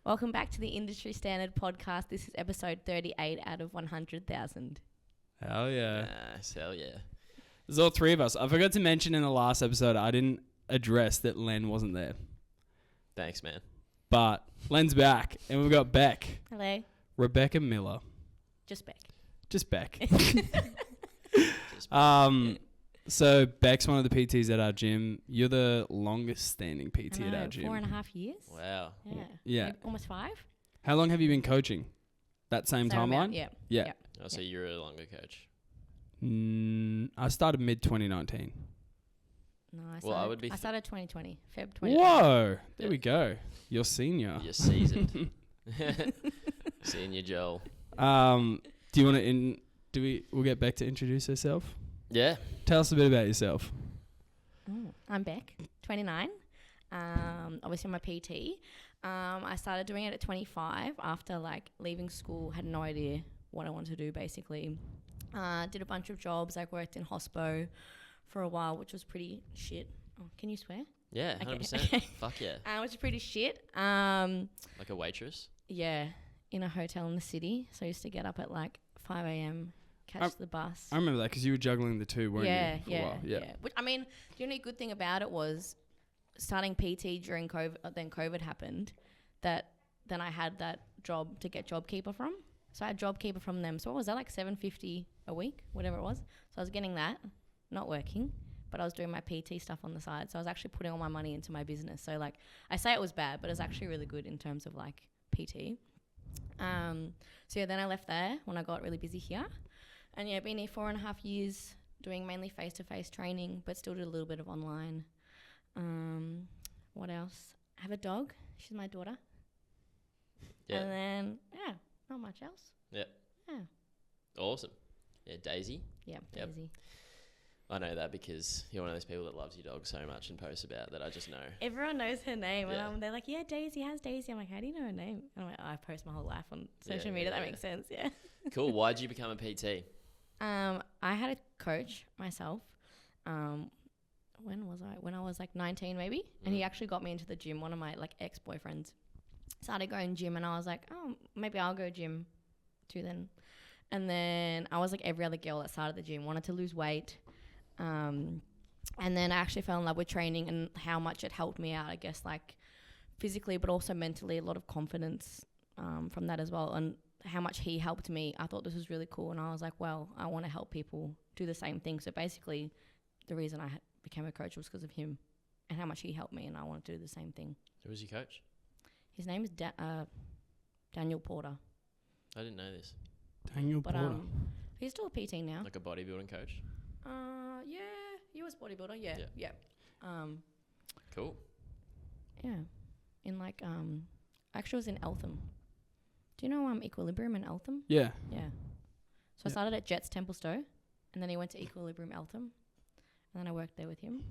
Welcome back to the Industry Standard Podcast. This is episode 38 out of 100,000. Hell yeah. Nice, hell yeah. There's all three of us. I forgot to mention in the last episode, I didn't address that Len wasn't there. Thanks, man. But Len's back, and we've got Bec. Hello. Bec Miller. Just Bec. Just Bec. Just So Bec's one of the PTs at our gym. You're the longest standing PT I at know, our gym. 4.5 years. Wow. Yeah. Yeah. Maybe almost 5. How long have you been coaching? That same timeline? amount, yeah. Yeah. Oh, so you're a longer coach. I started mid 2019. No, I started 2020. Feb 2020. Whoa. There Yeah. we go. You're senior. You're seasoned. Senior Joel. Do you want to we'll get Bec to introduce herself? Yeah. Tell us a bit about yourself. I'm Bec, 29. Obviously, I'm a PT. I started doing it at 25 after leaving school. Had no idea what I wanted to do. Basically, did a bunch of jobs. I worked in hospo for a while, which was pretty shit. Oh, can you swear? Yeah, Okay. 100%. Fuck yeah. Which is pretty shit. Like a waitress? Yeah, in a hotel in the city. So I used to get up at 5 a.m. catch the bus. I remember that because you were juggling the two, weren't you? For a while? Yeah. Which, I mean, the only good thing about it was starting PT during COVID. Then COVID happened. Then I had that job to get JobKeeper from. So I had JobKeeper from them. So what was that, $750 a week, whatever it was? So I was getting that, not working, but I was doing my PT stuff on the side. So I was actually putting all my money into my business. So I say it was bad, but it's actually really good in terms of PT. So yeah, then I left there when I got really busy here. And yeah, been here 4.5 years doing mainly face-to-face training, but still did a little bit of online. What else? I have a dog. She's my daughter. Yeah. And then, yeah, not much else. Yeah. Yeah. Awesome. Yeah, Daisy. Yeah, Yep. Daisy. I know that because you're one of those people that loves your dog so much and posts about that. I just know. Everyone knows her name. Yeah. And they're like, yeah, Daisy, how's Daisy? I'm like, how do you know her name? And I'm like, I post my whole life on social media. That makes sense, yeah. Cool. Why'd you become a PT? I had a coach myself. When was I? When I was 19 maybe. And he actually got me into the gym. One of my ex-boyfriends started going gym and I was like, oh, maybe I'll go gym too then. And then I was like every other girl that started the gym, wanted to lose weight. And then I actually fell in love with training and how much it helped me out, I guess, physically, but also mentally, a lot of confidence from that as well. And how much he helped me, I thought this was really cool. And I was like, well, I want to help people do the same thing. So basically, the reason I became a coach was because of him and how much he helped me, and I wanted to do the same thing. Who was your coach? His name is Daniel Porter. I didn't know this. Daniel But Porter. he's still a PT now. Like a bodybuilding coach? Yeah, he was bodybuilder. Yeah. Cool. Yeah. In actually it was in Eltham. Do you know Equilibrium in Eltham? Yeah. Yeah. So I started at Jets Templestowe, and then he went to Equilibrium Eltham, and then I worked there with him.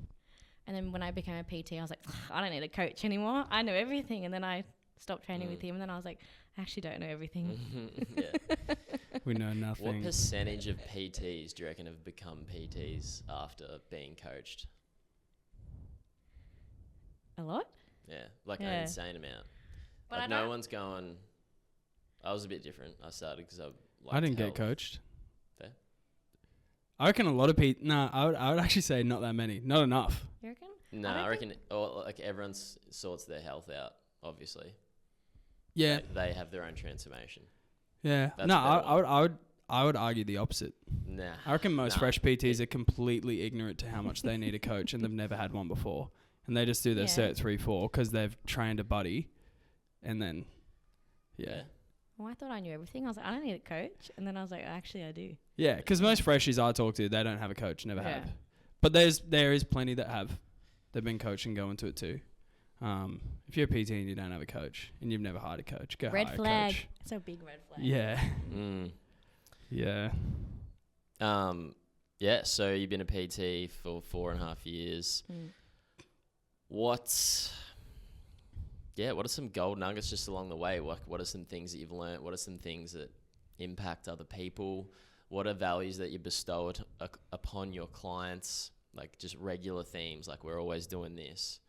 And then when I became a PT, I was like, I don't need a coach anymore. I know everything. And then I stopped training with him, and then I was like, I actually don't know everything. Yeah. We know nothing. What percentage of PTs do you reckon have become PTs after being coached? A lot? Yeah, an Yeah. insane amount. But I no don't- one's going. I was a bit different. I started because I didn't get coached. Fair. I reckon a lot of people. Nah, I would actually say not that many. Not enough. You reckon? No, I reckon everyone sorts their health out. Obviously. Yeah. They have their own transformation. Yeah. That's No, better. I would argue the opposite. Nah. I reckon most fresh PTs are completely ignorant to how much they need a coach and they've never had one before. And they just do their cert 3-4 because they've trained a buddy. And then, yeah. Well, I thought I knew everything. I was like, I don't need a coach. And then I was like, actually, I do. Yeah, because most freshies I talk to, they don't have a coach, never Yeah. have. But there is plenty that have. They've been coached and go into it too. If you're a PT and you don't have a coach and you've never hired a coach, go Red hire flag. a coach. It's a big red flag. Yeah. Mm. Yeah. Yeah, so you've been a PT for 4.5 years. What are some gold nuggets just along the way? What are some things that you've learned? What are some things that impact other people? What are values that you bestow upon your clients? Like just regular themes, like we're always doing this.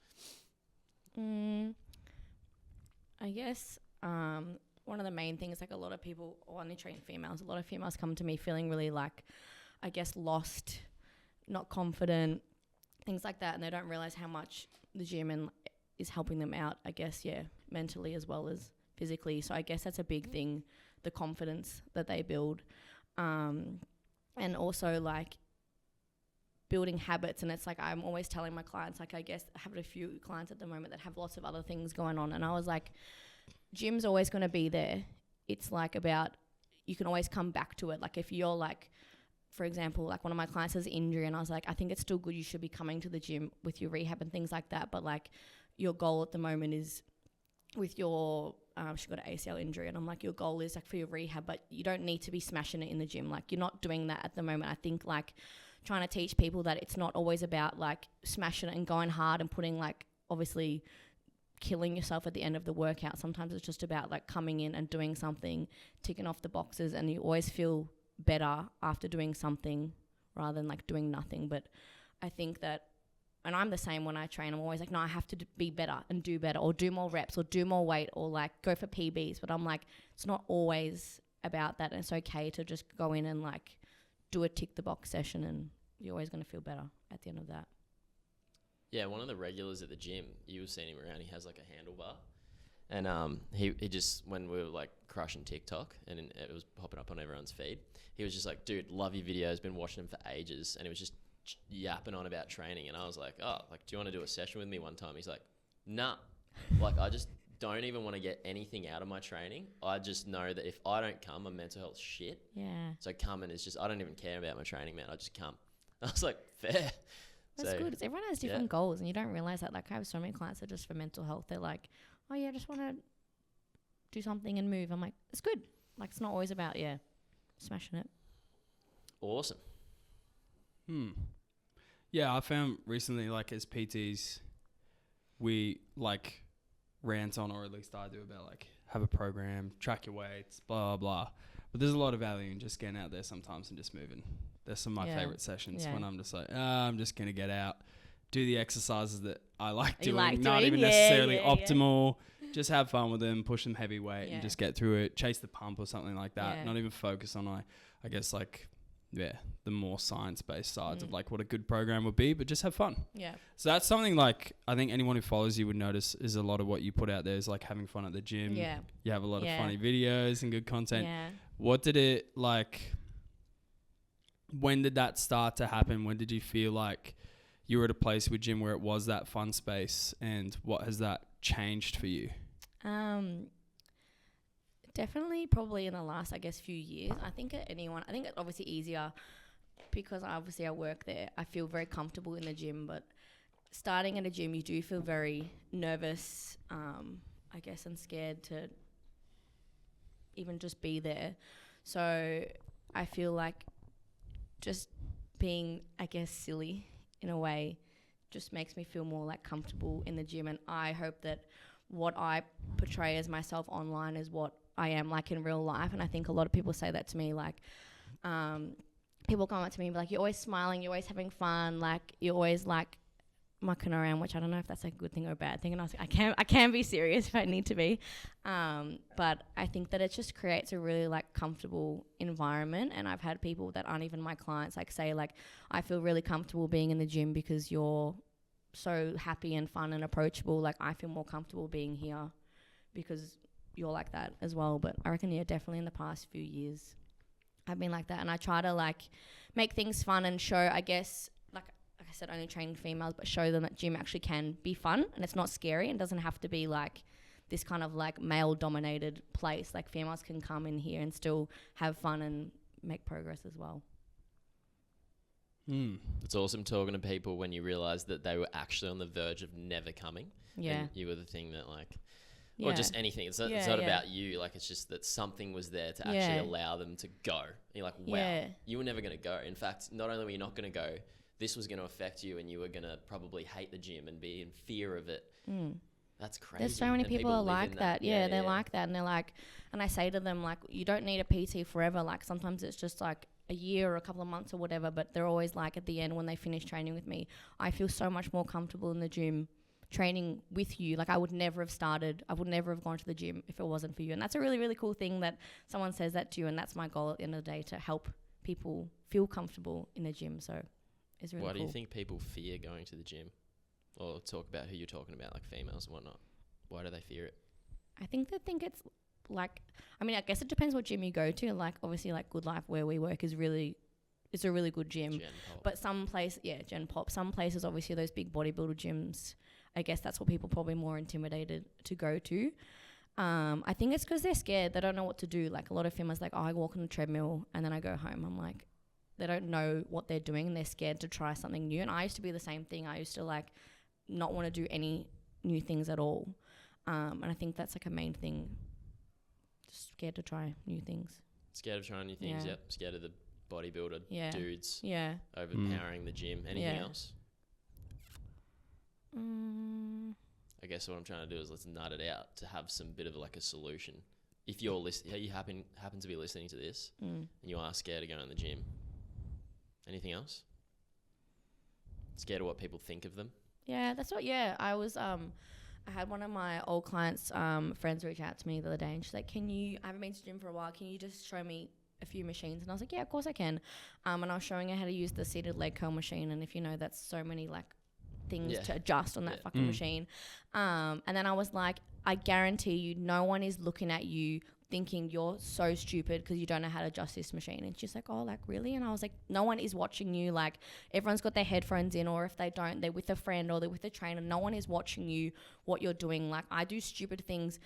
I guess one of the main things, like a lot of people, I only train females, a lot of females come to me feeling really like, I guess, lost, not confident, things like that, and they don't realize how much the gym is helping them out, I guess, mentally as well as physically. So I guess that's a big thing, the confidence that they build. And also like building habits. And it's like, I'm always telling my clients, like, I guess I have a few clients at the moment that have lots of other things going on. And I was like, gym's always going to be there. It's like about, you can always come back to it. Like if you're like, for example, like one of my clients has injury and I was like, I think it's still good. You should be coming to the gym with your rehab and things like that. But like your goal at the moment is with your, she got an ACL injury, and I'm like, your goal is like for your rehab, but you don't need to be smashing it in the gym. Like you're not doing that at the moment. I think like trying to teach people that it's not always about like smashing it and going hard and putting like obviously killing yourself at the end of the workout. Sometimes it's just about like coming in and doing something, ticking off the boxes, and you always feel better after doing something rather than like doing nothing. But I think that, and I'm the same when I train, I'm always like, no, I have to be better and do better, or do more reps, or do more weight, or like go for PBs. But I'm like, it's not always about that, and it's okay to just go in and like do a tick the box session, and you're always going to feel better at the end of that. Yeah, one of the regulars at the gym, you were seeing him around, he has like a handlebar. And he just, when we were like crushing TikTok and it was popping up on everyone's feed, he was just like, dude, love your videos, been watching them for ages. And he was just yapping on about training. And I was like, oh, like, do you want to do a session with me one time? He's like, nah. Like, I just don't even want to get anything out of my training. I just know that if I don't come, my mental health shit. Yeah. So coming is just, I don't even care about my training, man. I just come. I was like, fair. That's good. Everyone has different goals, and you don't realize that. Like I have so many clients that just for mental health, they're like, oh yeah, I just want to do something and move. I'm like, it's good. Like it's not always about smashing it. Awesome. Yeah, I found recently, like as PTs, we like rant on, or at least I do, about like have a program, track your weights, blah blah. But there's a lot of value in just getting out there sometimes and just moving. There's some of my favorite sessions when I'm just like, I'm just gonna get out, do the exercises that I like doing, not even necessarily optimal. Just have fun with them, push them heavyweight and just get through it. Chase the pump or something like that. Yeah. Not even focus on, I guess, like, the more science-based sides of like what a good program would be, but just have fun. Yeah. So that's something like I think anyone who follows you would notice is a lot of what you put out there is like having fun at the gym. Yeah. You have a lot of funny videos and good content. Yeah. What did it like? When did that start to happen? When did you feel like you were at a place with gym where it was that fun space, and what has that changed for you? Definitely probably in the last, I guess, few years. I think it's obviously easier because obviously I work there. I feel very comfortable in the gym, but starting at a gym, you do feel very nervous, I guess, and scared to even just be there. So I feel like just being, I guess, silly in a way just makes me feel more like comfortable in the gym. And I hope that what I portray as myself online is what I am like in real life. And I think a lot of people say that to me, like people come up to me and be like, you're always smiling, you're always having fun, like you're always like mucking around, which I don't know if that's a good thing or a bad thing. And I was like, I can be serious if I need to be. But I think that it just creates a really like comfortable environment. And I've had people that aren't even my clients like say like, I feel really comfortable being in the gym because you're so happy and fun and approachable. Like I feel more comfortable being here because you're like that as well. But I reckon, definitely in the past few years I've been like that. And I try to like make things fun and show, I guess, like I said, only training females, but show them that gym actually can be fun and it's not scary and doesn't have to be like this kind of like male dominated place. Like females can come in here and still have fun and make progress as well. It's awesome talking to people when you realize that they were actually on the verge of never coming. Yeah. And you were the thing that like, or just anything. It's not about you. Like, it's just that something was there to actually allow them to go. And you're like, wow, you were never going to go. In fact, not only were you not going to go, this was going to affect you and you were going to probably hate the gym and be in fear of it. That's crazy. There's so many people are like that. Yeah, they're like that. And they're like, and I say to them, like, you don't need a PT forever. Like, sometimes it's just like a year or a couple of months or whatever. But they're always like, at the end when they finish training with me, I feel so much more comfortable in the gym training with you. Like I would never have gone to the gym if it wasn't for you. And that's a really, really cool thing that someone says that to you. And that's my goal at the end of the day, to help people feel comfortable in the gym. So it's really Why cool. do you think people fear going to the gym? Or talk about who you're talking about, like females and whatnot. Why do they fear it? I think they think it's like, I mean, I guess it depends what gym you go to. Like obviously like Good Life where we work it's a really good gym. Gen pop. But some places, Gen Pop. Some places, obviously, those big bodybuilder gyms, I guess that's what people probably more intimidated to go to. I think it's because they're scared. They don't know what to do. Like a lot of females, like, oh, I walk on the treadmill and then I go home. I'm like, they don't know what they're doing and they're scared to try something new. And I used to be the same thing. I used to like not want to do any new things at all. And I think that's like a main thing. Just scared to try new things. Scared of trying new things. Yeah. Yep. Scared of the bodybuilder dudes. Yeah. Overpowering the gym. Anything Yeah. else? I guess what I'm trying to do is let's nut it out to have some bit of like a solution. If you're you happen to be listening to this and you are scared of going to the gym, anything else? Scared of what people think of them? Yeah, that's what. Yeah, I was. I had one of my old clients' friends reach out to me the other day, and she's like, I haven't been to the gym for a while. Can you just show me a few machines?" And I was like, "Yeah, of course I can." And I was showing her how to use the seated leg curl machine, and if you know, that's so many like things to adjust on that fucking machine. And then I was like, I guarantee you, no one is looking at you thinking you're so stupid because you don't know how to adjust this machine. And she's like, oh, like really? And I was like, no one is watching you. Like everyone's got their headphones in, or if they don't, they're with a friend or they're with a trainer. No one is watching you, what you're doing. Like I do stupid things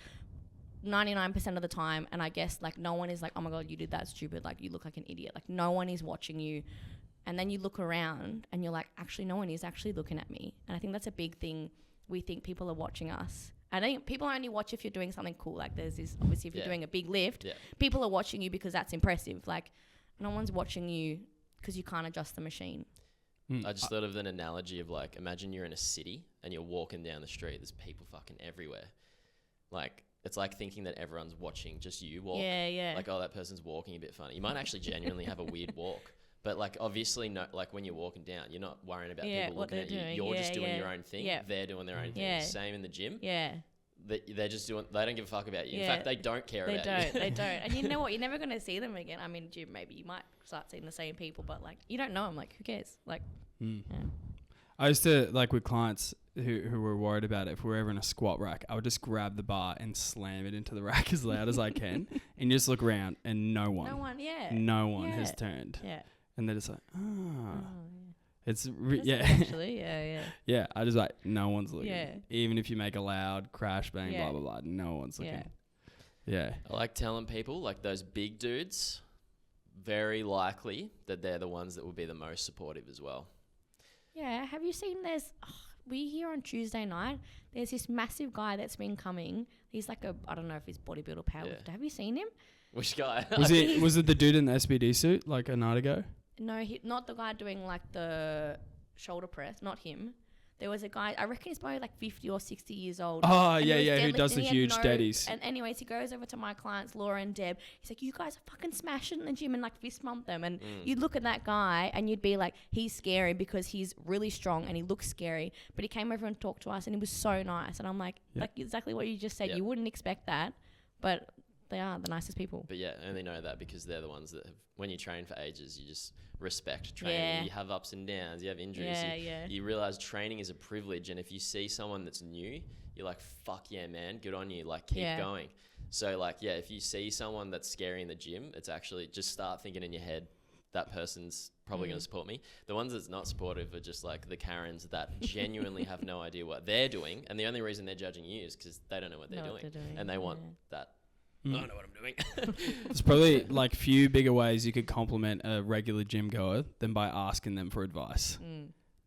99% of the time, and I guess like no one is like, oh my god, you did that stupid, like you look like an idiot. Like no one is watching you. And then you look around and you're like, actually no one is actually looking at me. And I think that's a big thing. We think people are watching us. I think people only watch if you're doing something cool. Like there's this, obviously if you're doing a big lift, people are watching you because that's impressive. Like no one's watching you because you can't adjust the machine. I just thought of an analogy of like, imagine you're in a city and you're walking down the street. There's people fucking everywhere. Like it's like thinking that everyone's watching just you walk. Yeah. Like, oh, that person's walking a bit funny. You might actually genuinely have a weird walk. But like obviously, no, like when you're walking down, you're not worrying about people looking at you. You're just doing your own thing. They're doing their own thing. Same in the gym. Yeah. They're just doing. They don't give a fuck about you. In fact, they don't care about you. They don't. And you know what? You're never gonna see them again. I mean, gym maybe you might start seeing the same people, but like you don't know them. Like who cares? Like. I used to like with clients who were worried about it. If we were ever in a squat rack, I would just grab the bar and slam it into the rack as loud as I can, and just look around, and no one has turned. Yeah. And they're just like, it's actually, yeah. I just like no one's looking. Yeah. Even if you make a loud crash bang, blah blah blah, no one's looking. Yeah. I like telling people like those big dudes, very likely that they're the ones that will be the most supportive as well. Yeah. Have you seen? We here on Tuesday night. There's this massive guy that's been coming. He's like I don't know if he's bodybuilder powerlifter. Have you seen him? Which guy? Was it the dude in the SBD suit like a night ago? No, not the guy doing like the shoulder press. Not him. There was a guy, I reckon he's probably like 50 or 60 years old. Oh, yeah, who does the huge daddies. And anyways, he goes over to my clients, Laura and Deb. He's like, you guys are fucking smashing in the gym and like fist bump them. And you'd look at that guy and you'd be like, he's scary because he's really strong and he looks scary. But he came over and talked to us and he was so nice. And I'm like exactly what you just said. You wouldn't expect that, but they are the nicest people. But yeah, I only know that because they're the ones that have, when you train for ages, you just respect training. Yeah. You have ups and downs, you have injuries. You realize training is a privilege. And if you see someone that's new, you're like, fuck yeah, man, good on you. Like, keep going. So like, if you see someone that's scary in the gym, it's actually just start thinking in your head, that person's probably going to support me. The ones that's not supportive are just like the Karens that genuinely have no idea what they're doing. And the only reason they're judging you is because they don't know what they're doing. And they want that. I don't know what I'm doing. There's probably like few bigger ways you could compliment a regular gym goer than by asking them for advice.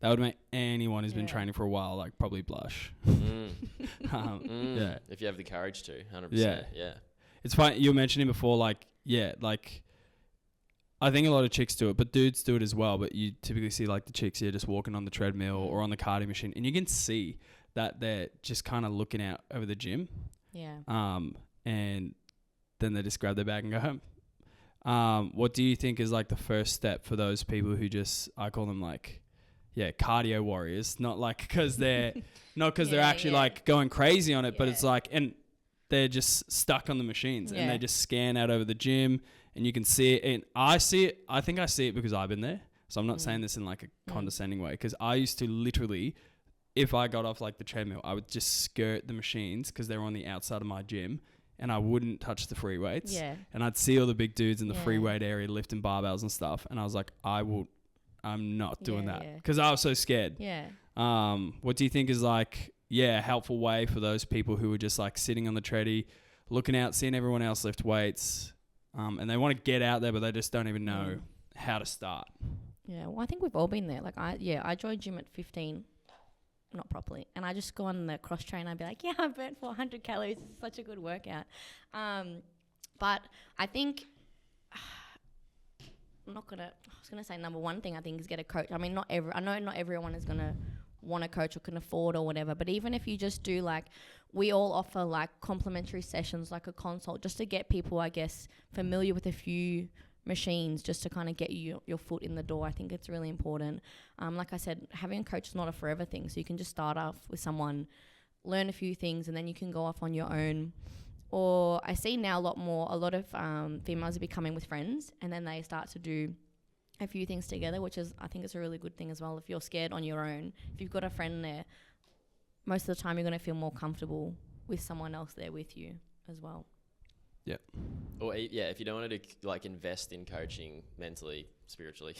That would make anyone who's been training for a while like probably blush. Yeah. If you have the courage to, 100%. Yeah. It's fine. You were mentioning before, like I think a lot of chicks do it, but dudes do it as well. But you typically see like the chicks here just walking on the treadmill or on the cardio machine, and you can see that they're just kind of looking out over the gym. Yeah. And then they just grab their bag and go home. What do you think is like the first step for those people who just, I call them like cardio warriors, not like because they're they're actually yeah. like going crazy on it, but Yeah. it's like, and they're just stuck on the machines and Yeah. they just scan out over the gym and you can see it. And I see it. I think I see it because I've been there. So I'm not saying this in like a condescending way, because I used to literally, if I got off like the treadmill, I would just skirt the machines because they were on the outside of my gym, and I wouldn't touch the free weights. Yeah. And I'd see all the big dudes in the free Yeah. weight area lifting barbells and stuff, and I was like, I'm not doing Yeah, that yeah. because I was so scared. Yeah. What do you think is like, a helpful way for those people who are just like sitting on the treadie, looking out, seeing everyone else lift weights, and they want to get out there, but they just don't even know how to start? Yeah, well, I think we've all been there. Like, I joined gym at 15, not properly, and I just go on the cross train. I'd be like, I burnt 400 calories. It's such a good workout. But I think I was gonna say number one thing I think is get a coach. I mean, I know not everyone is gonna want a coach or can afford or whatever, but even if you just do, like, we all offer like complimentary sessions, like a consult, just to get people, I guess, familiar with a few machines, just to kind of get your foot in the door. I think it's really important. Like I said, having a coach is not a forever thing, so you can just start off with someone, learn a few things, and then you can go off on your own. Or I see now a lot of females are becoming with friends, and then they start to do a few things together, which is, I think it's a really good thing as well. If you're scared on your own, if you've got a friend there, most of the time you're going to feel more comfortable with someone else there with you as well. Yeah. Or if you don't want to do, like, invest in coaching mentally, spiritually,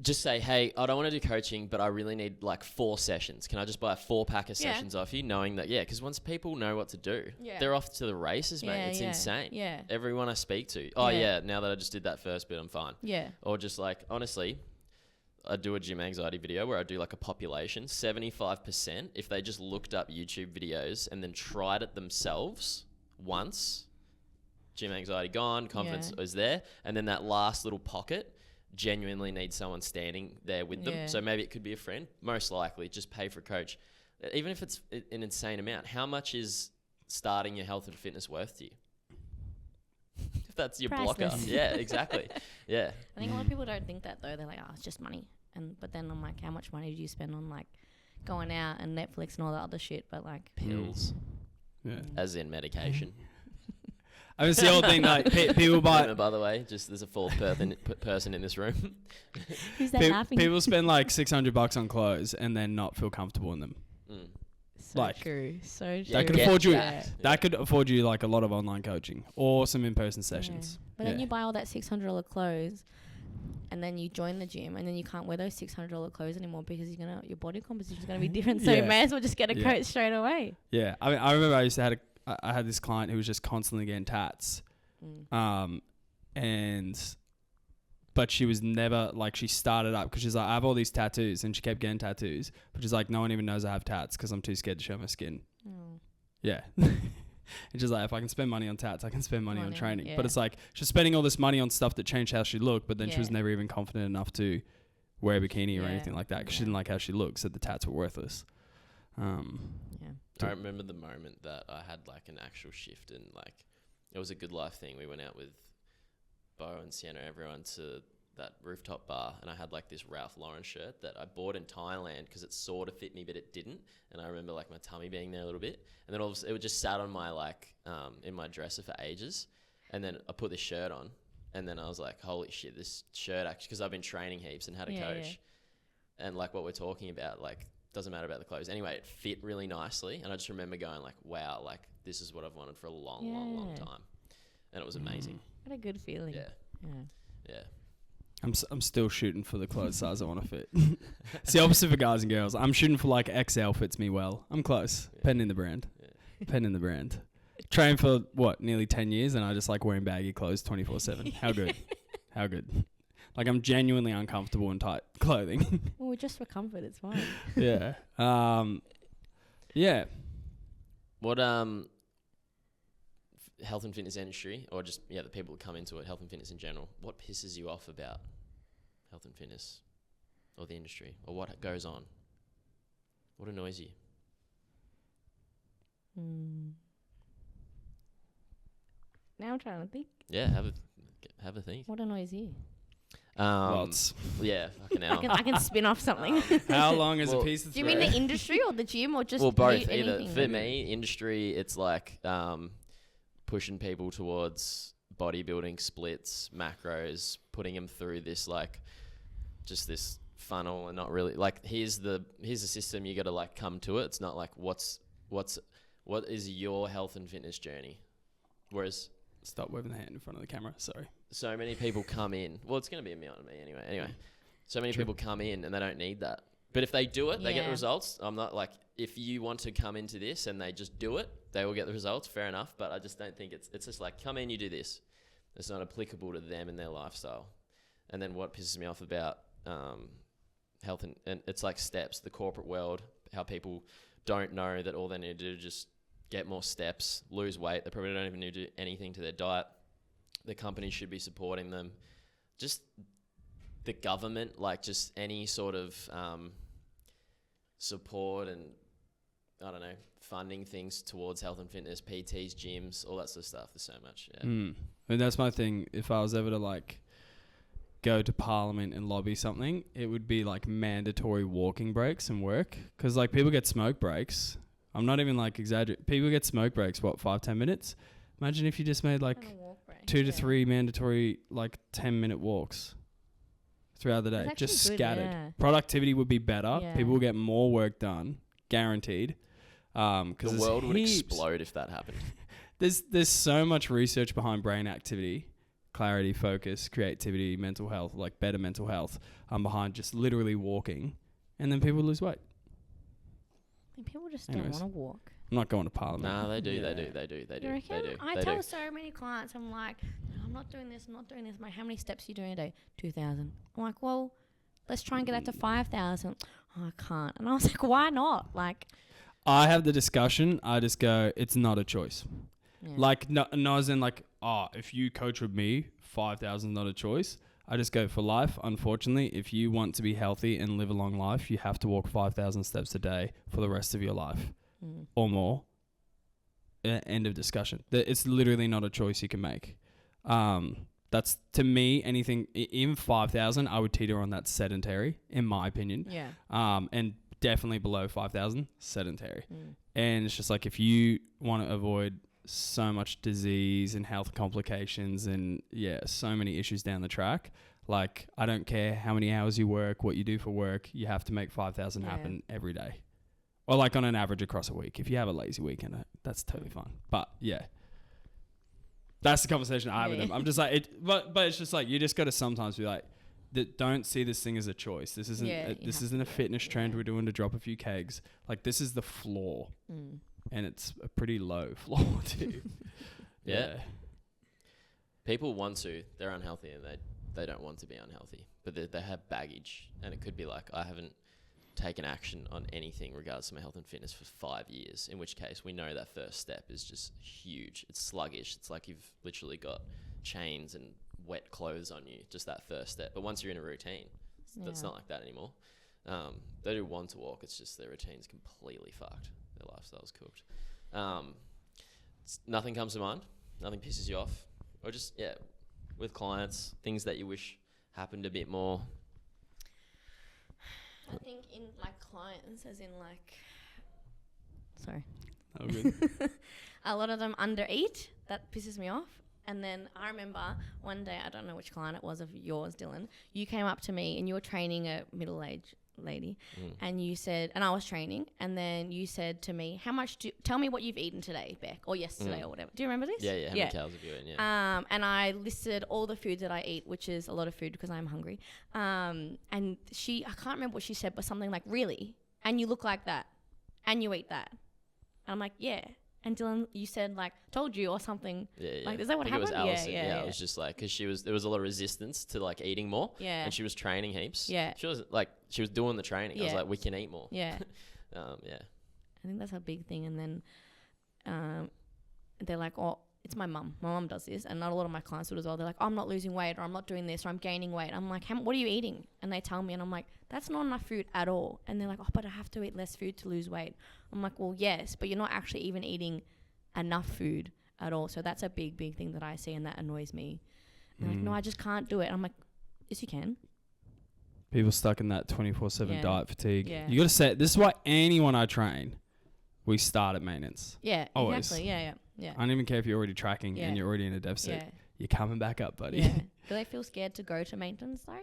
just say, hey, I don't want to do coaching, but I really need like 4 sessions. Can I just buy a 4-pack of sessions off you, knowing that, because once people know what to do, they're off to the races, mate. It's insane. Yeah. Everyone I speak to, now that I just did that first bit, I'm fine. Yeah. Or just like, honestly, I do a gym anxiety video where I do like a population, 75%, if they just looked up YouTube videos and then tried it themselves once, gym anxiety gone, confidence is there, and then that last little pocket genuinely needs someone standing there with them. So maybe it could be a friend. Most likely, just pay for a coach. Even if it's an insane amount, how much is starting your health and fitness worth to you? If that's your Priceless. blocker. Yeah, exactly. Yeah. I think a lot of people don't think that, though. They're like, it's just money. But then I'm like, how much money do you spend on like going out and Netflix and all that other shit? But like Pills. Yeah. As in medication. I mean, it's the old thing, like, people buy... By the way, just there's a 4th person in this room. Who's that laughing? People spend like $600 on clothes and then not feel comfortable in them. So like, true. So true. That could afford you. that. That could afford you like a lot of online coaching or some in-person sessions. But then you buy all that $600 clothes, and then you join the gym, and then you can't wear those $600 clothes anymore because your body composition is gonna be different. So you may as well just get a coach straight away. Yeah, I mean, I remember I had this client who was just constantly getting tats, but she was never like, she started up because she's like, I have all these tattoos, and she kept getting tattoos, but she's like, no one even knows I have tats because I'm too scared to show my skin. Yeah. It's just like, if I can spend money on tats, I can spend money on training. Yeah. But it's like, she's spending all this money on stuff that changed how she looked, but then she was never even confident enough to wear a bikini or anything like that because she didn't like how she looked, so the tats were worthless. I remember the moment that I had like an actual shift, and like it was a good life thing. We went out with Bo and Sienna, everyone, to that rooftop bar, and I had like this Ralph Lauren shirt that I bought in Thailand because it sort of fit me but it didn't, and I remember like my tummy being there a little bit, and then all of a sudden, it just sat on my like in my dresser for ages, and then I put this shirt on, and then I was like, holy shit, this shirt actually, because I've been training heaps and had a coach, and like what we're talking about, like, doesn't matter about the clothes anyway, it fit really nicely, and I just remember going like, wow, like this is what I've wanted for a long time, and it was amazing. What a good feeling. Yeah. I'm still shooting for the clothes size I want to fit. It's the opposite for guys and girls. I'm shooting for like XL fits me well. I'm close. Pen in the brand. Pen in the brand. Trained for nearly 10 years, and I just like wearing baggy clothes 24/7. How good? How good? Like, I'm genuinely uncomfortable in tight clothing. Well, just for comfort, it's fine. Yeah. Yeah. What health and fitness industry, or just the people that come into it, health and fitness in general, what pisses you off about health and fitness or the industry, or what goes on? What annoys you? Now I'm trying to think. Yeah, have a think. What annoys you? Lots. Yeah, fucking hell. I can spin off something. How long is Well, a piece of Do you thread? mean the industry or the gym or just Well, both. anything? Either. For me, industry, it's like pushing people towards bodybuilding splits, macros, putting them through this like just this funnel, and not really like here's the system, you got to like come to it. It's not like what is your health and fitness journey. Whereas Stop waving the hand in front of the camera. Sorry. so many people come in. Well, it's going to be a me on me anyway. Anyway, so many True. people come in and they don't need that. But if they do it, they get the Yeah. results. I'm not like, if you want to come into this and they just do it, they will get the results. Fair enough. But I just don't think it's just like, come in, you do this. It's not applicable to them and their lifestyle. And then what pisses me off about health and it's like steps, the corporate world, how people don't know that all they need to do is just get more steps, lose weight. They probably don't even need to do anything to their diet. The company should be supporting them. Just the government, like just any sort of support and, I don't know, funding things towards health and fitness, PTs, gyms, all that sort of stuff. There's so much. Yeah. I mean, that's my thing. If I was ever to like go to Parliament and lobby something, it would be like mandatory walking breaks and work. Because like people get smoke breaks. I'm not even like exaggerating. People get smoke breaks, what, 5-10 minutes? Imagine if you just made like 2 to 3 mandatory like 10-minute walks throughout the day, That's just actually good, scattered. yeah. Productivity would be better. Yeah. People will get more work done, guaranteed. The Because world would explode if that happened. There's so much research behind brain activity, clarity, focus, creativity, mental health, like better mental health, behind just literally walking, and then people lose weight. People just Anyways. don't want to walk. I'm not going to Parliament. No, they do, Yeah. they do, they do, they do, You they reckon? do. I they tell do. so many clients, I'm like, I'm not doing this, I'm not doing this. I'm like, how many steps are you doing a day? 2,000. I'm like, well, let's try and get that to 5,000. Oh, I can't. And I was like, why not? Like, I have the discussion. I just go, it's not a choice. yeah. Like, no as in like, if you coach with me, 5,000 is not a choice. I just go for life. Unfortunately, if you want to be healthy and live a long life, you have to walk 5,000 steps a day for the rest of your life or more. End of discussion. It's literally not a choice you can make. That's, to me, anything, even 5,000, I would teeter on that sedentary, in my opinion. Yeah. And definitely below 5,000, sedentary. Mm. And it's just like, if you want to avoid so much disease and health complications and so many issues down the track, like, I don't care how many hours you work, what you do for work, you have to make 5,000 happen every day. Or like on an average across a week. If you have a lazy weekend, that's totally fine. But yeah, that's the conversation I have with them. I'm just like, but it's just like, you just got to sometimes be like, don't see this thing as a choice. This isn't this isn't a fitness trend we're doing to drop a few kegs. Like, this is the floor. And it's a pretty low floor too. Yeah. People want to. They're unhealthy and they don't want to be unhealthy. But they have baggage. And it could be like, I haven't taken action on anything regards to my health and fitness for 5 years. In which case, we know that first step is just huge. It's sluggish. It's like you've literally got chains and wet clothes on you. Just that first step. But once you're in a routine, that's not like that anymore. They do want to walk. It's just their routine's completely fucked. Their lifestyle's cooked. Nothing comes to mind. Nothing pisses you off. Or just, with clients, things that you wish happened a bit more. I think in like clients, as in like, sorry. Oh, good. A lot of them undereat. That pisses me off. And then I remember one day, I don't know which client it was of yours, Dylan. You came up to me and you were training a middle-aged lady, and you said, and I was training, and then you said to me, tell me what you've eaten today, Bec, or yesterday or whatever. Do you remember this? Yeah. How many calories have you eaten? Yeah. And I listed all the foods that I eat, which is a lot of food because I'm hungry. And I can't remember what she said, but something like, really? And you look like that? And you eat that? And I'm like, yeah. And Dylan, you said like, told you or something. Yeah. Like, is that what I think happened? It was Alison. Yeah. It was just like, because there was a lot of resistance to like eating more. Yeah. And she was training heaps. Yeah. She was doing the training. I was like, we can eat more. Yeah. Yeah. I think that's a big thing. And then they're like, oh, it's my mum. My mum does this. And not a lot of my clients do it as well. They're like, I'm not losing weight, or I'm not doing this, or I'm gaining weight. I'm like, what are you eating? And they tell me, and I'm like, that's not enough food at all. And they're like, oh, but I have to eat less food to lose weight. I'm like, well, yes, but you're not actually even eating enough food at all. So that's a big thing that I see, and that annoys me. And they're like, no, I just can't do it. I'm like, Yes, you can. People stuck in that 24/7 Yeah. diet fatigue. Yeah. You got to set. This is why anyone I train, we start at maintenance. Yeah, Always. exactly. Yeah. I don't even care if you're already tracking Yeah. and you're already in a deficit. Yeah. You're coming back up, buddy. Yeah. Do they feel scared to go to maintenance though?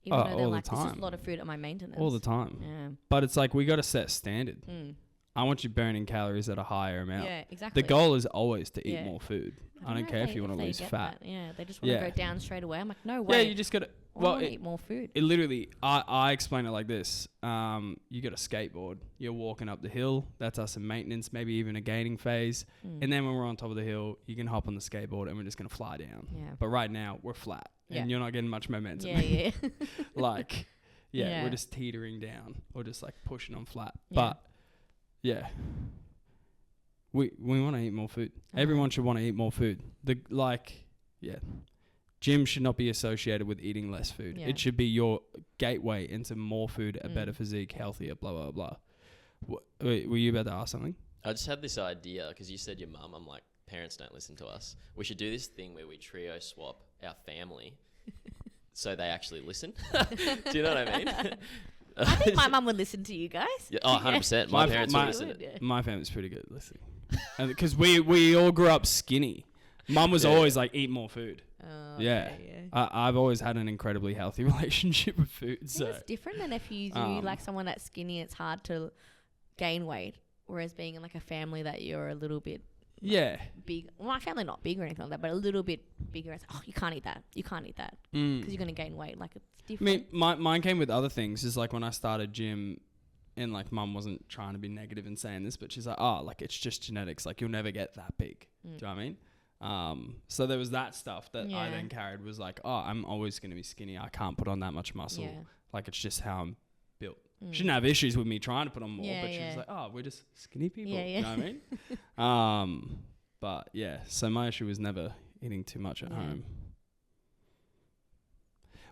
Even Oh, though they're all the like, this is time. a lot of food at my maintenance. All the time. Yeah. But it's like we got to set standard. Mm. I want you burning calories at a higher amount. Yeah, exactly. The goal is always to eat Yeah. more food. I know don't care if they- you want to they lose get fat. that. Yeah, they just want to Yeah. go down straight away. I'm like, no Yeah, way. you just got to. I Well, want to eat more food. it literally, I explain it like this. You got a skateboard. You're walking up the hill. That's us in maintenance, maybe even a gaining phase. Mm. And then when we're on top of the hill, you can hop on the skateboard and we're just going to fly down. Yeah. But right now, we're flat. Yeah. And you're not getting much momentum. Yeah. Like, yeah, Yeah. we're just teetering down or just like pushing on flat. Yeah. But, yeah. We want to eat more food. Uh-huh. Everyone should want to eat more food. Gym should not be associated with eating less food. Yeah. It should be your gateway into more food, a Mm. better physique, healthier, blah, blah, blah. Wait, were you about to ask something? I just had this idea because you said your mum. I'm like, parents don't listen to us. We should do this thing where we trio swap our family so they actually listen. Do you know what I mean? I think my mum would listen to you guys. Yeah, oh, 100%. My parents would listen. Yeah. My family's pretty good at listening. Because we all grew up skinny. Mum was Yeah. always like, eat more food. Oh, Yeah. okay, I've always had an incredibly healthy relationship with food. I think So it's different than if you do like someone that's skinny. It's hard to gain weight, whereas being in like a family that you're a little bit yeah. big. Well, my family not big or anything like that, but a little bit bigger. It's like, oh, you can't eat that. You can't eat that because you're gonna gain weight. Like it's I different. mean, mine came with other things. Is like when I started gym, and like mum wasn't trying to be negative in saying this, but she's like, oh, like it's just genetics. Like you'll never get that big. Do you know what I mean? So there was that stuff that I Yeah. then carried. Was like, oh, I'm always gonna be skinny. I can't put on that much muscle. Yeah. Like it's just how I'm built. Mm. She didn't have issues with me trying to put on more, Yeah, but she was yeah. like, oh, we're just skinny people. Yeah, You know what I mean? But yeah, so my issue was never eating too much at Yeah. home.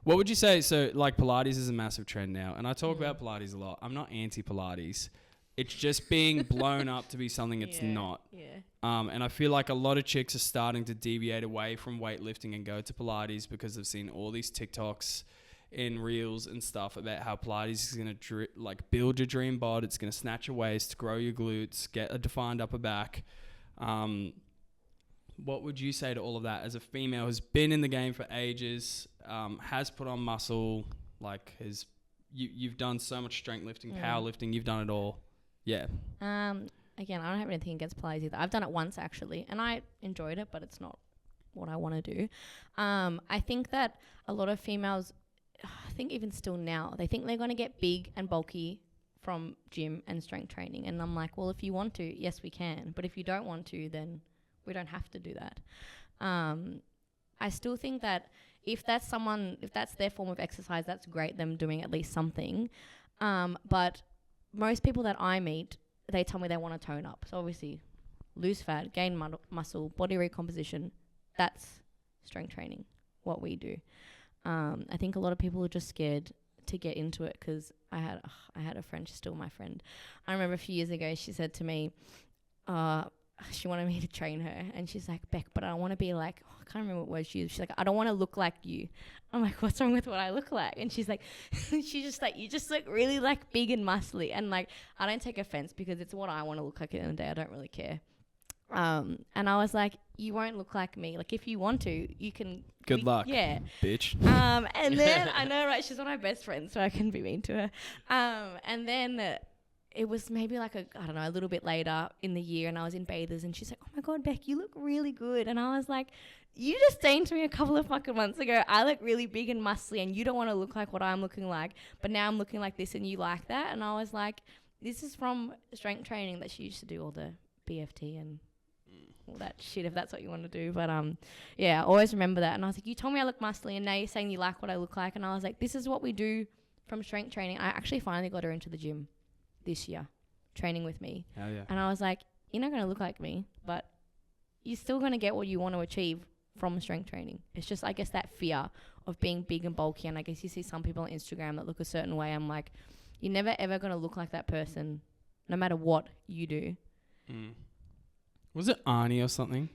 What would you say? So like Pilates is a massive trend now, and I talk about Pilates a lot. I'm not anti-Pilates. It's just being blown up to be something it's not. Yeah. And I feel like a lot of chicks are starting to deviate away from weightlifting and go to Pilates because they've seen all these TikToks and reels and stuff about how Pilates is going to like build your dream bod. It's going to snatch your waist, grow your glutes, get a defined upper back. What would you say to all of that as a female who's been in the game for ages, has put on muscle, like you've done so much strength lifting, powerlifting, you've done it all. Yeah. Again, I don't have anything against Pilates either. I've done it once actually, and I enjoyed it, but it's not what I want to do. I think that a lot of females, I think even still now, they think they're going to get big and bulky from gym and strength training. And I'm like, well, if you want to, yes, we can. But if you don't want to, then we don't have to do that. I still think that if that's their form of exercise, that's great, them doing at least something. But most people that I meet, they tell me they want to tone up. So obviously, lose fat, gain muscle, body recomposition, that's strength training, what we do. I think a lot of people are just scared to get into it because I had a friend, she's still my friend. I remember a few years ago, she said to me, she wanted me to train her, and she's like, Bec, but I don't want to be like, I can't remember what word she used. She's like, I don't want to look like you. I'm like, what's wrong with what I look like? And she's like, she's just like, you just look really like big and muscly. And like, I don't take offense because it's what I want to look like at the end of the day. I don't really care. And I was like, you won't look like me. Like, if you want to, you can. Good luck. Yeah. Bitch. And then, I know, right? She's one of my best friends, so I can be mean to her. And then it was maybe like a little bit later in the year, and I was in bathers, and she's like, oh my God, Bec, you look really good. And I was like, you just saying to me a couple of fucking months ago, I look really big and muscly, and you don't want to look like what I'm looking like, but now I'm looking like this, and you like that. And I was like, this is from strength training that she used to do all the BFT and all that shit, if that's what you want to do. But yeah, I always remember that. And I was like, you told me I look muscly, and now you're saying you like what I look like. And I was like, this is what we do from strength training. I actually finally got her into the gym this year, training with me. Hell yeah. And I was like, you're not going to look like me, but you're still going to get what you want to achieve from strength training. It's just, I guess, that fear of being big and bulky. And I guess you see some people on Instagram that look a certain way. I'm like, you're never ever going to look like that person, no matter what you do. Was it Arnie or something?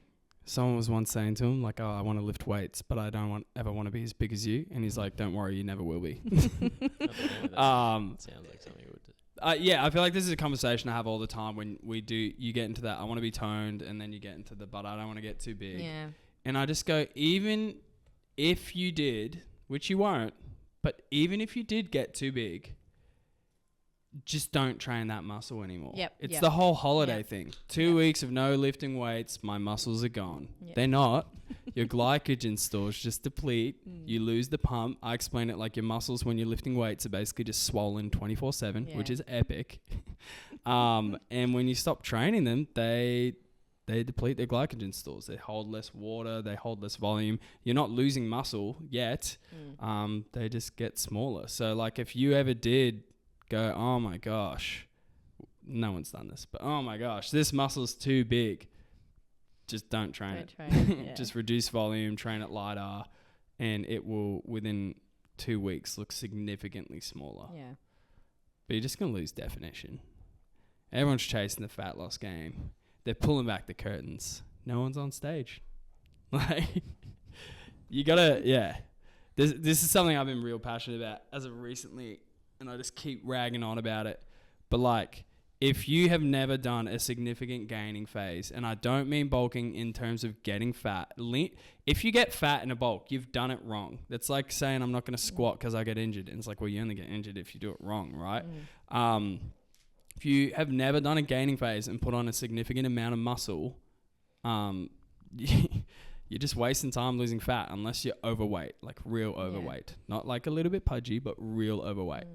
someone was once saying to him, like, oh, I want to lift weights, but I don't ever want to be as big as you. And he's like, don't worry, you never will be. Sounds like something you would do. Yeah, I feel like this is a conversation I have all the time when you get into that, I want to be toned, and then you get into but I don't want to get too big. Yeah. And I just go, even if you did, which you won't, but even if you did get too big, just don't train that muscle anymore. It's the whole holiday thing. 2 weeks of no lifting weights, my muscles are gone. They're not. Your glycogen stores just deplete. You lose the pump. I explain it like your muscles when you're lifting weights are basically just swollen 24/7, which is epic. And when you stop training them, they deplete their glycogen stores. They hold less water. They hold less volume. You're not losing muscle yet. They just get smaller. So like if you ever did go, oh my gosh, no one's done this, but oh my gosh, this muscle's too big, just don't train it. Just reduce volume, train it lighter, and it will within 2 weeks look significantly smaller. But you're just going to lose definition. Everyone's chasing the fat loss game. They're pulling back the curtains. No one's on stage. Like, you gotta, this is something I've been real passionate about as of recently, and I just keep ragging on about it. But like, if you have never done a significant gaining phase, and I don't mean bulking in terms of getting fat. If you get fat in a bulk, you've done it wrong. That's like saying I'm not going to squat because I get injured. And it's like, well, you only get injured if you do it wrong, right? If you have never done a gaining phase and put on a significant amount of muscle, you're just wasting time losing fat unless you're overweight, like real overweight. Not like a little bit pudgy, but real overweight.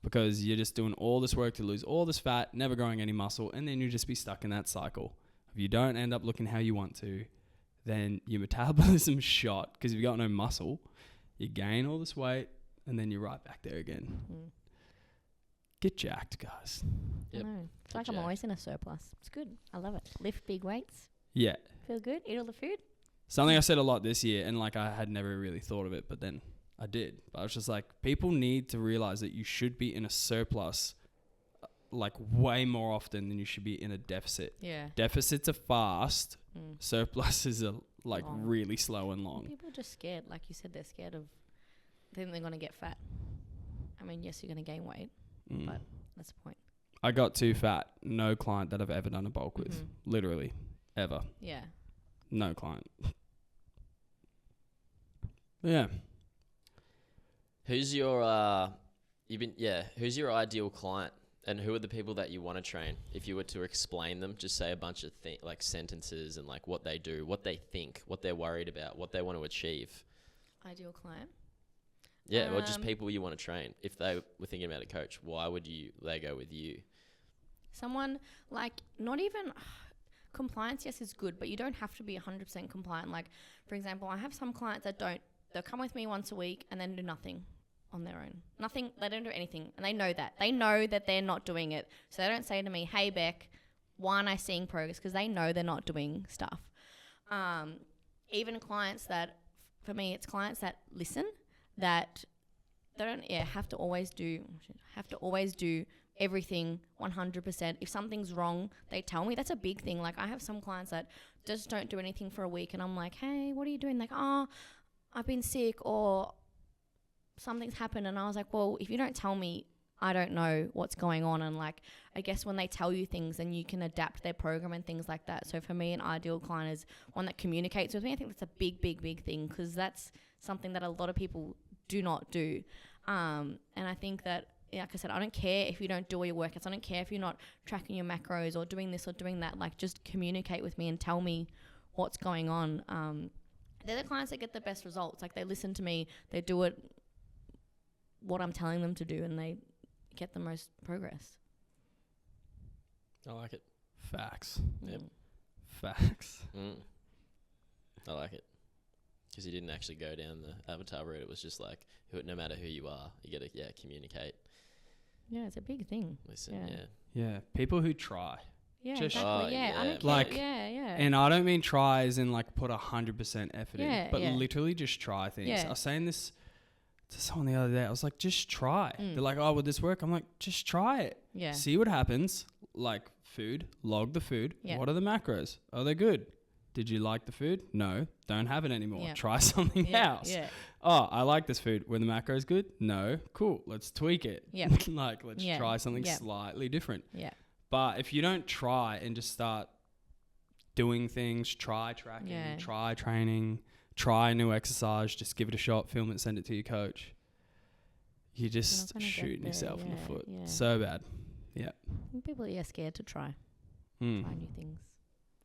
Because you're just doing all this work to lose all this fat, never growing any muscle, and then you just be stuck in that cycle. If you don't end up looking how you want to, then your metabolism's shot because you've got no muscle. You gain all this weight, and then you're right back there again. Get jacked, guys. It's like I'm always in a surplus. It's good. I love it. Lift big weights. Yeah. Feel good. Eat all the food. Something I said a lot this year, and like I had never really thought of it, but then I did. But I was just like, people need to realize that you should be in a surplus like way more often than you should be in a deficit. Deficits are fast. Surpluses are like long. Really slow and long. People are just scared. Like you said, they're scared of thinking they're going to get fat. I mean, yes, you're going to gain weight, but that's the point. I got too fat. No client that I've ever done a bulk with. Literally. Ever. Yeah. No client. Yeah. Who's your who's your ideal client, and who are the people that you want to train? If you were to explain them, just say a bunch of like sentences and like what they do, what they think, what they're worried about, what they want to achieve. Ideal client? Yeah, or just people you want to train. If they were thinking about a coach, why would they go with you? Someone like not even compliance, yes, is good, but you don't have to be 100% compliant. Like, for example, I have some clients that they'll come with me once a week and then do nothing on their own. Nothing, they don't do anything. And they know that. They know that they're not doing it. So they don't say to me, hey, Bec, why aren't I seeing progress? Because they know they're not doing stuff. Even clients that, for me, it's clients that listen, that they don't have to always do everything 100%. If something's wrong, they tell me. That's a big thing. Like, I have some clients that just don't do anything for a week, and I'm like, hey, what are you doing? Like, I've been sick or something's happened. And I was like, well, if you don't tell me, I don't know what's going on. And like, I guess when they tell you things, then you can adapt their program and things like that. So for me, an ideal client is one that communicates with me. I think that's a big, big, big thing, because that's something that a lot of people do not do. And I think that, like I said, I don't care if you don't do all your workouts. I don't care if you're not tracking your macros or doing this or doing that. Like, just communicate with me and tell me what's going on. They're the clients that get the best results. Like, they listen to me, they do what I'm telling them to do, and they get the most progress. I like it. Facts. Yep. Facts. I like it. Because you didn't actually go down the avatar route. It was just like, no matter who you are, you got to, communicate. Yeah, it's a big thing. Listen, Yeah, people who try. Yeah, just exactly. I don't care. Like, yeah. And I don't mean try as in like put 100% effort in, but yeah. literally just try things. Yeah. I was saying this to someone the other day. I was like, just try. They're like, oh, would this work? I'm like, just try it. Yeah. See what happens. Like food, log the food. Yeah. What are the macros? Are they good? Did you like the food? No. Don't have it anymore. Yeah. Try something Yeah, else. yeah. Oh, I like this food. Were the macros good? No. Cool. Let's tweak it. Yeah. Like, let's Yeah. try something Yeah. slightly different. Yeah. But if you don't try and just start doing things, try tracking, Yeah. try training, try a new exercise, just give it a shot, film it, send it to your coach. You're just gonna get shooting there, yourself in the yeah, foot. yeah. So bad. People are scared to try Mm. new things.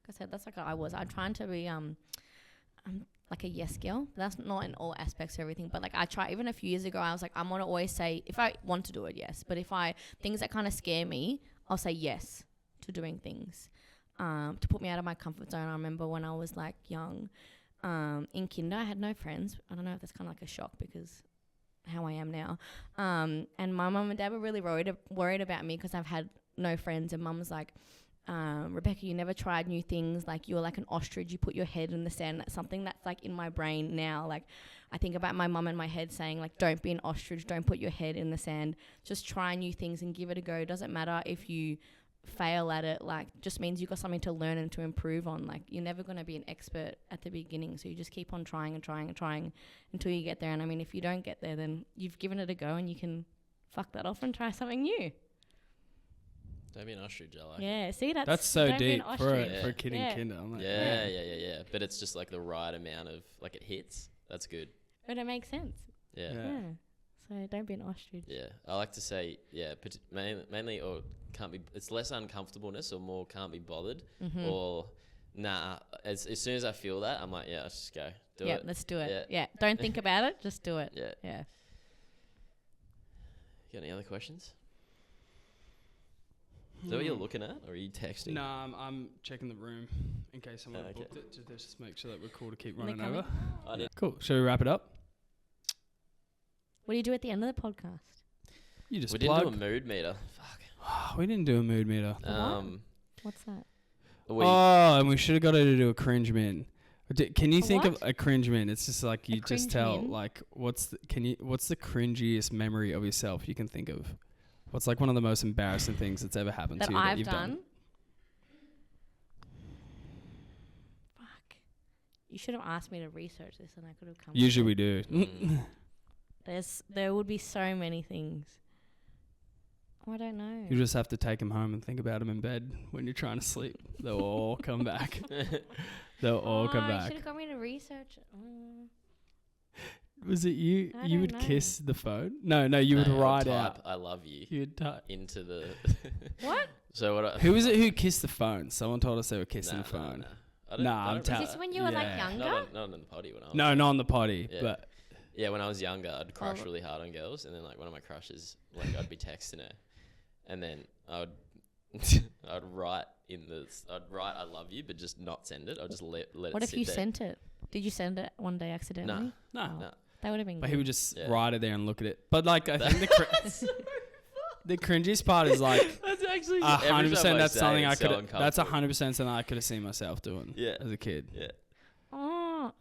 Like I said, that's like I was. I'm trying to be I'm like a yes girl. That's not in all aspects of everything, but like I try. Even a few years ago, I was like, I'm gonna always say if I want to do it, yes. But if things that kind of scare me, I'll say yes to doing things. To put me out of my comfort zone. I remember when I was like young, in kinder, I had no friends. I don't know if that's kind of like a shock because how I am now. And my mum and dad were really worried about me because I've had no friends. And mum was like, Rebecca, you never tried new things. Like you're like an ostrich. You put your head in the sand. That's something that's like in my brain now. Like I think about my mum in my head saying like, don't be an ostrich. Don't put your head in the sand. Just try new things and give it a go. Doesn't matter if you fail at it, like just means you got something to learn and to improve on. Like you're never going to be an expert at the beginning, so you just keep on trying and trying and trying until you get there. And I mean, if you don't get there, then you've given it a go and you can fuck that off and try something new. Don't be an ostrich, I like. Yeah, see, That's so don't be an deep for ostrich. a kid Yeah. in kinder. I'm like, Yeah. But it's just like the right amount of like it hits. That's good. But it makes sense. Yeah. Yeah. So don't be an ostrich. Yeah, I like to say, mainly or can't be. It's less uncomfortableness or more can't be bothered, Mm-hmm. or nah. As soon as I feel that, I'm like, yeah, let's just go do Yeah, it. let's do it. Yeah. Yeah. Don't think about it. Just do it. Yeah. Yeah. You got any other questions? Is that what you're looking at, or are you texting? No, I'm checking the room in case someone Okay. booked it to just make sure that we're cool to keep They're running coming. over. I did. Cool. Shall we wrap it up? What do you do at the end of the podcast? You just We didn't do a plug. mood meter. Fuck. We didn't do a mood meter. What's that? We, Oh, and we should have got her to do a cringe min. Can you A think of what? a cringe min? It's just like you just cringe tell min? like what's the cringiest memory of yourself you can think of? What's like one of the most embarrassing things that's ever happened That to you that I've you've done? done? Fuck. You should have asked me to research this and I could have come. Usually we do. There would be so many things. Oh, I don't know. You just have to take them home and think about them in bed when you're trying to sleep. They'll all come back. They'll all come You back. should have got me to research it. Was it you? I You don't would know. kiss the phone? No, you would No, I'd write type, out. I love you You would type. into the. What? So what? Who was it who kissed the phone? Someone told us they were kissing the phone. Nah. I don't- Nah, I I'm don't telling. Is this when you were like younger? Not on the potty when I was. No, not on the potty. Yeah. But Yeah, when I was younger, I'd crush Oh. really hard on girls, and then like one of my crushes, like I'd be texting her, and then I'd write I love you, but just not send it. I'll just let it. What if sit you there. sent it? Did you send it one day accidentally? no. Oh, No. That would have been But good. he would just Yeah. write it there and look at it. But like, I think the cringiest part is like That's actually 100%. That's something I could. So That's 100% something I could have seen myself doing. Yeah. As a kid. Yeah, Oh.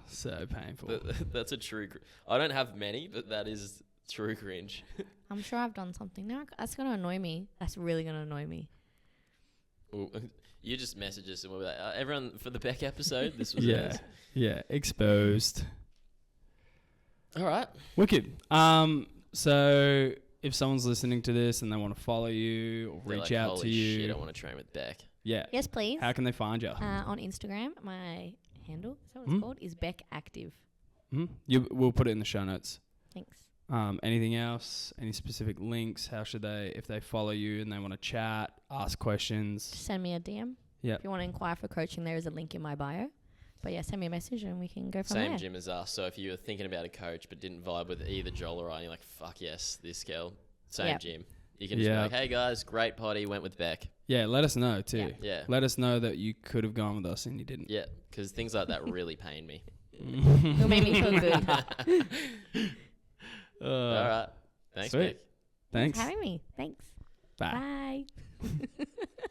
So painful. that's a true. I don't have many, but that is true cringe. I'm sure I've done something. No, that's going to annoy me. That's really going to annoy me. Ooh, you just message us and we'll be like, everyone for the Bec episode. This was Yeah. ours. Yeah. Exposed. All right. Wicked. So if someone's listening to this and they want to follow you or They're reach like, out holy to you, shit, I want to train with Bec. yeah. Yes, please. How can they find you? On Instagram, my handle, is that what it's called? Is Bec Active. We'll put it in the show notes. Thanks. Anything else? Any specific links? How should they, if they follow you and they want to chat, ask questions? Just send me a DM. Yep. If you want to inquire for coaching, there is a link in my bio. But yeah, send me a message and we can go from Same there. gym as us. So if you were thinking about a coach but didn't vibe with either Joel or I, you're like, fuck yes, this girl. Same Yep. gym. You can just be like, hey guys, great potty, went with Bec. Yeah, let us know too. Yeah. Let us know that you could have gone with us and you didn't. Yeah, because things like that really pain me. It'll make me feel good. All right. Thanks, Sweet. Bec. Thanks. For having me. Thanks. Bye. Bye.